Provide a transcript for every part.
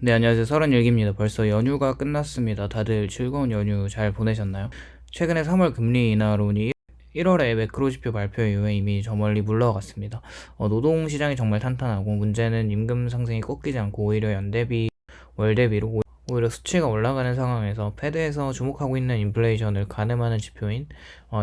네, 안녕하세요. 31기입니다. 벌써 연휴가 끝났습니다. 다들 즐거운 연휴 잘 보내셨나요? 최근에 3월 금리 인하론이 1월에 매크로 지표 발표 이후에 이미 저 멀리 물러갔습니다. 노동시장이 정말 탄탄하고 문제는 임금 상승이 꺾이지 않고 오히려 연대비, 월대비로 오히려 수치가 올라가는 상황에서 패드에서 주목하고 있는 인플레이션을 가늠하는 지표인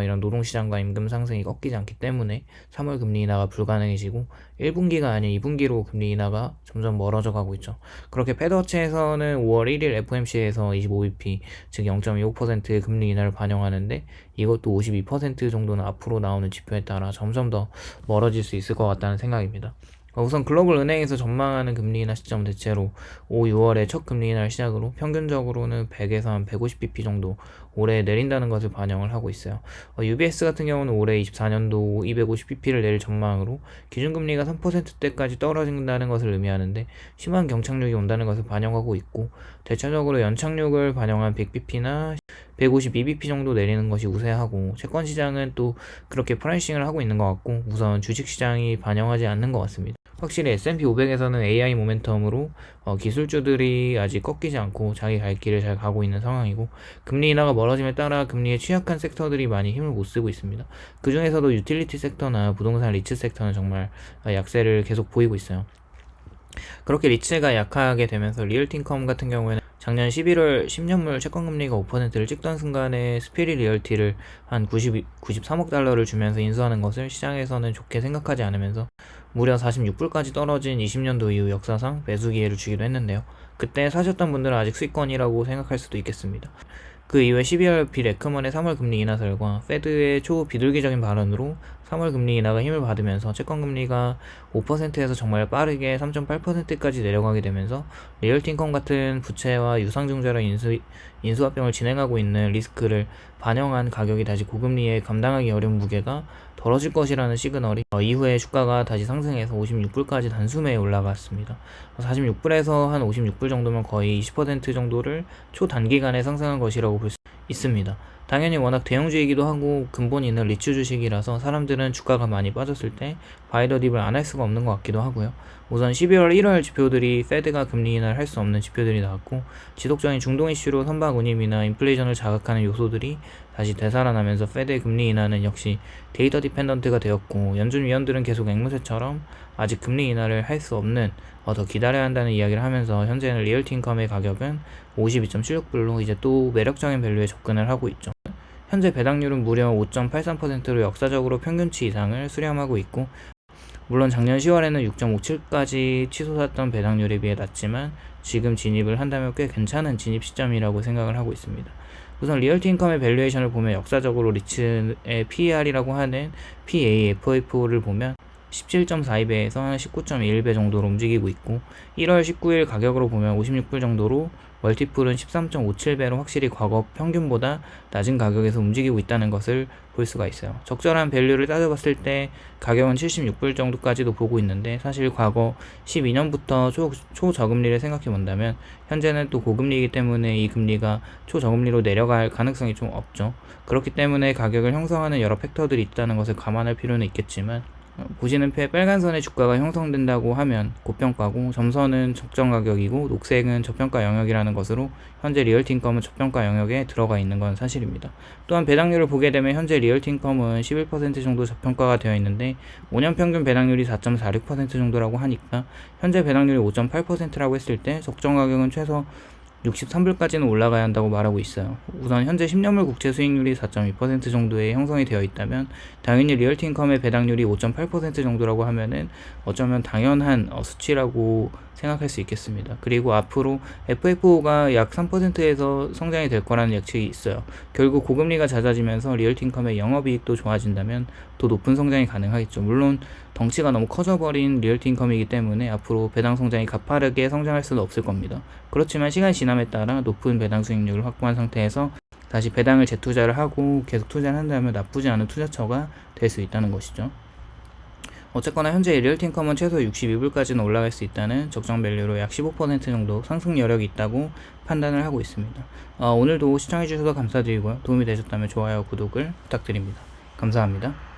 이런 노동시장과 임금 상승이 꺾이지 않기 때문에 3월 금리 인하가 불가능해지고 1분기가 아닌 2분기로 금리 인하가 점점 멀어져 가고 있죠. 그렇게 패드워치에서는 5월 1일 FOMC에서 25bp 즉 0.25% 금리 인하를 반영하는데 이것도 52% 정도는 앞으로 나오는 지표에 따라 점점 더 멀어질 수 있을 것 같다는 생각입니다. 우선 글로벌 은행에서 전망하는 금리 인하 시점은 대체로 5, 6월에 첫 금리 인하를 시작으로 평균적으로는 100에서 한 150bp 정도 올해 내린다는 것을 반영을 하고 있어요. UBS 같은 경우는 올해 24년도 250bp를 내릴 전망으로 기준금리가 3%대까지 떨어진다는 것을 의미하는데 심한 경착륙이 온다는 것을 반영하고 있고, 대체적으로 연착륙을 반영한 100bp나 152bp 정도 내리는 것이 우세하고, 채권시장은 또 그렇게 프라이싱을 하고 있는 것 같고 우선 주식시장이 반영하지 않는 것 같습니다. 확실히 S&P 500에서는 AI 모멘텀으로 기술주들이 아직 꺾이지 않고 자기 갈 길을 잘 가고 있는 상황이고, 금리 인하가 멀어짐에 따라 금리에 취약한 섹터들이 많이 힘을 못 쓰고 있습니다. 그 중에서도 유틸리티 섹터나 부동산 리츠 섹터는 정말 약세를 계속 보이고 있어요. 그렇게 리츠가 약하게 되면서 리얼티인컴 같은 경우에는 작년 11월 10년물 채권금리가 5%를 찍던 순간에 스피릿 리얼티를 한 93억 달러를 주면서 인수하는 것을 시장에서는 좋게 생각하지 않으면서 무려 46불까지 떨어진 20년도 이후 역사상 매수 기회를 주기도 했는데요. 그때 사셨던 분들은 아직 수익권이라고 생각할 수도 있겠습니다. 그 이후에 12월 빌 에크먼의 3월 금리 인하설과 페드의 초비둘기적인 발언으로 3월 금리 인하가 힘을 받으면서 채권금리가 5%에서 정말 빠르게 3.8%까지 내려가게 되면서 리얼티인컴 같은 부채와 유상증자로 인수합병을 진행하고 있는 리스크를 반영한 가격이 다시 고금리에 감당하기 어려운 무게가 덜어질 것이라는 시그널이 이후에 주가가 다시 상승해서 56불까지 단숨에 올라갔습니다. 46불에서 한 56불 정도면 거의 20% 정도를 초단기간에 상승한 것이라고 볼 수 있습니다. 당연히 워낙 대형주이기도 하고 근본이 있는 리츠 주식이라서 사람들은 주가가 많이 빠졌을 때 바이더 딥을 안 할 수가 없는 것 같기도 하고요. 우선 12월 1월 지표들이 페드가 금리 인하를 할 수 없는 지표들이 나왔고, 지속적인 중동 이슈로 선박 운임이나 인플레이션을 자극하는 요소들이 다시 되살아나면서 페드의 금리 인하는 역시 데이터 디펜던트가 되었고, 연준 위원들은 계속 앵무새처럼 아직 금리 인하를 할 수 없는 더 기다려야 한다는 이야기를 하면서 현재는 리얼티인컴의 가격은 52.76불로 이제 또 매력적인 밸류에 접근을 하고 있죠. 현재 배당률은 무려 5.83%로 역사적으로 평균치 이상을 수렴하고 있고, 물론 작년 10월에는 6.57까지 치솟았던 배당률에 비해 낮지만 지금 진입을 한다면 꽤 괜찮은 진입 시점이라고 생각을 하고 있습니다. 우선 리얼티인컴의 밸류에이션을 보면 역사적으로 리츠의 PER이라고 하는 PAFF를 보면 17.42배에서 19.21배 정도로 움직이고 있고, 1월 19일 가격으로 보면 56불 정도로 멀티플은 13.57배로 확실히 과거 평균보다 낮은 가격에서 움직이고 있다는 것을 볼 수가 있어요. 적절한 밸류를 따져봤을 때 가격은 76불 정도까지도 보고 있는데, 사실 과거 12년부터 초저금리를 생각해 본다면 현재는 또 고금리이기 때문에 이 금리가 초저금리로 내려갈 가능성이 좀 없죠. 그렇기 때문에 가격을 형성하는 여러 팩터들이 있다는 것을 감안할 필요는 있겠지만, 보시는 빨간선의 주가가 형성된다고 하면 고평가고, 점선은 적정 가격이고 녹색은 저평가 영역이라는 것으로 현재 리얼티인컴은 저평가 영역에 들어가 있는 건 사실입니다. 또한 배당률을 보게 되면 현재 리얼티인컴은 11% 정도 저평가가 되어 있는데 5년 평균 배당률이 4.46% 정도라고 하니까 현재 배당률이 5.8%라고 했을 때 적정 가격은 최소 63불까지는 올라가야 한다고 말하고 있어요. 우선 현재 10년물 국채 수익률이 4.2% 정도에 형성이 되어 있다면 당연히 리얼티인컴의 배당률이 5.8% 정도라고 하면은 어쩌면 당연한 수치라고 생각할 수 있겠습니다. 그리고 앞으로 FFO가 약 3%에서 성장이 될 거라는 예측이 있어요. 결국 고금리가 잦아지면서 리얼티인컴의 영업이익도 좋아진다면 더 높은 성장이 가능하겠죠. 물론 덩치가 너무 커져버린 리얼티인컴이기 때문에 앞으로 배당 성장이 가파르게 성장할 수는 없을 겁니다. 그렇지만 시간이 지남에 따라 높은 배당 수익률을 확보한 상태에서 다시 배당을 재투자를 하고 계속 투자를 한다면 나쁘지 않은 투자처가 될 수 있다는 것이죠. 어쨌거나 현재 리얼티인컴은 최소 62불까지는 올라갈 수 있다는 적정 밸류로 약 15% 정도 상승 여력이 있다고 판단을 하고 있습니다. 오늘도 시청해주셔서 감사드리고요. 도움이 되셨다면 좋아요, 구독을 부탁드립니다. 감사합니다.